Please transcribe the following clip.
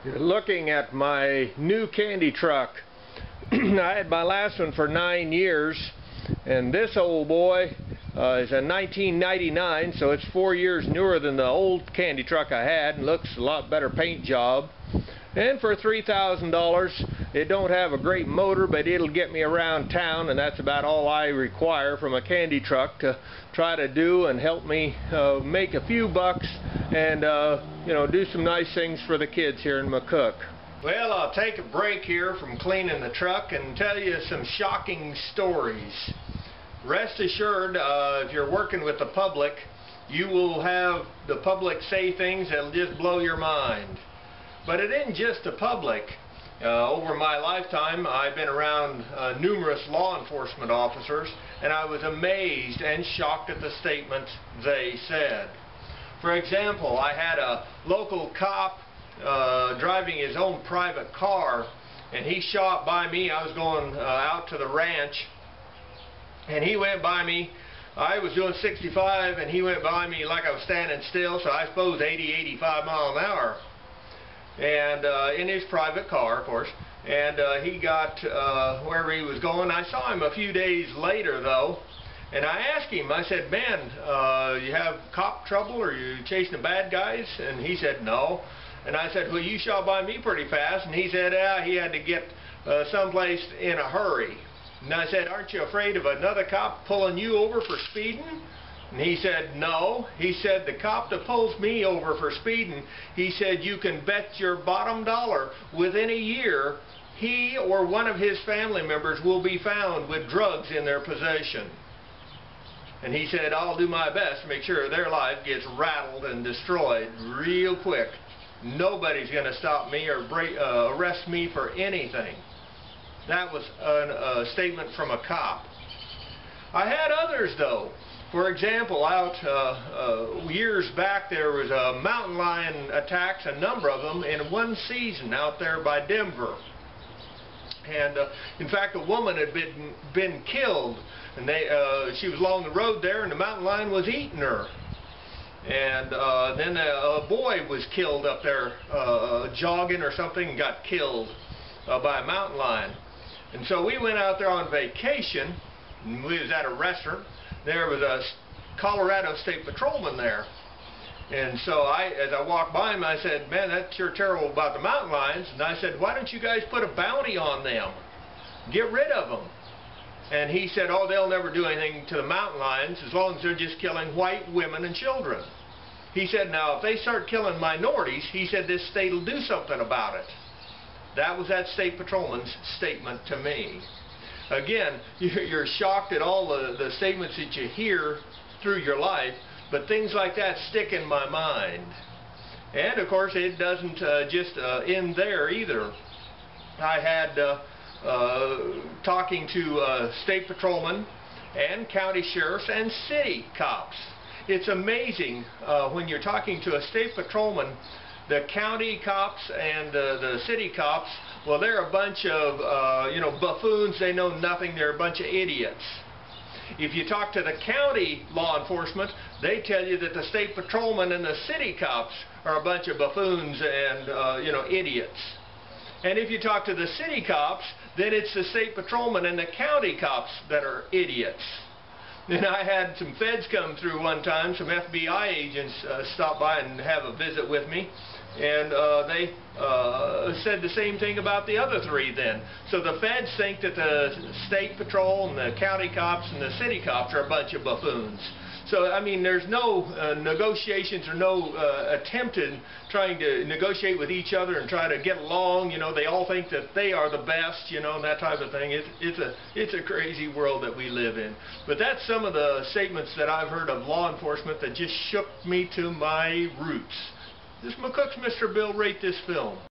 You're looking at my new candy truck. I had my last one for 9 years, and this old boy is a 1999, so it's 4 years newer than the old candy truck I had, and looks a lot better paint job. And for $3,000, it don't have a great motor, but it'll get me around town, and that's about all I require from a candy truck to try to do and help me make a few bucks and do some nice things for the kids here in McCook. Well, I'll take a break here from cleaning the truck and tell you some shocking stories. Rest assured, if you're working with the public, you will have the public say things that'll just blow your mind. But it isn't just the public. Over my lifetime, I've been around numerous law enforcement officers, and I was amazed and shocked at the statements they said. For example, I had a local cop driving his own private car, and he shot by me. I was going out to the ranch, and he went by me. I was doing 65, and he went by me like I was standing still, so I suppose 80, 85 miles an hour. And in his private car, of course, and he got wherever he was going. I saw him a few days later, though, and I asked him, I said, "Man, you have cop trouble, or you chasing the bad guys?" And he said, "No." And I said, "Well, you shot by me pretty fast." And he said, "Yeah, he had to get someplace in a hurry." And I said, "Aren't you afraid of another cop pulling you over for speeding?" And he said, "No." He said, "The cop that pulls me over for speeding," he said, "you can bet your bottom dollar within a year he or one of his family members will be found with drugs in their possession." And he said, "I'll do my best to make sure their life gets rattled and destroyed real quick. Nobody's going to stop me or arrest me for anything." That was a statement from a cop. I had others, though. For example, out years back, there was mountain lion attacks, a number of them, in one season out there by Denver. And in fact, a woman had been killed, and she was along the road there, and the mountain lion was eating her. And then a boy was killed up there jogging or something, and got killed by a mountain lion. And so we went out there on vacation, and we was at a restaurant. There was a Colorado State Patrolman there. And so as I walked by him, I said, "Man, that's sure terrible about the mountain lions." And I said, "Why don't you guys put a bounty on them? Get rid of them." And he said, "Oh, they'll never do anything to the mountain lions as long as they're just killing white women and children." He said, "Now, if they start killing minorities," he said, "this state will do something about it." That was that state patrolman's statement to me. Again, you're shocked at all the statements that you hear through your life, but things like that stick in my mind. And of course, it doesn't just end there either. I had talking to state patrolmen and county sheriffs and city cops. It's amazing when you're talking to a state patrolman, the county cops and the city cops, well, they're a bunch of buffoons. They know nothing. They're a bunch of idiots. If you talk to the county law enforcement, they tell you that the state patrolman and the city cops are a bunch of buffoons and idiots. And if you talk to the city cops, then it's the state patrolman and the county cops that are idiots. And I had some feds come through one time, some FBI agents stop by and have a visit with me, and they said the same thing about the other three then. So the feds think that the state patrol and the county cops and the city cops are a bunch of buffoons. So, I mean, there's no negotiations or no attempt in trying to negotiate with each other and try to get along. They all think that they are the best, and that type of thing. It's a crazy world that we live in. But that's some of the statements that I've heard of law enforcement that just shook me to my roots. This is McCook's Mr. Bill. Rate this film.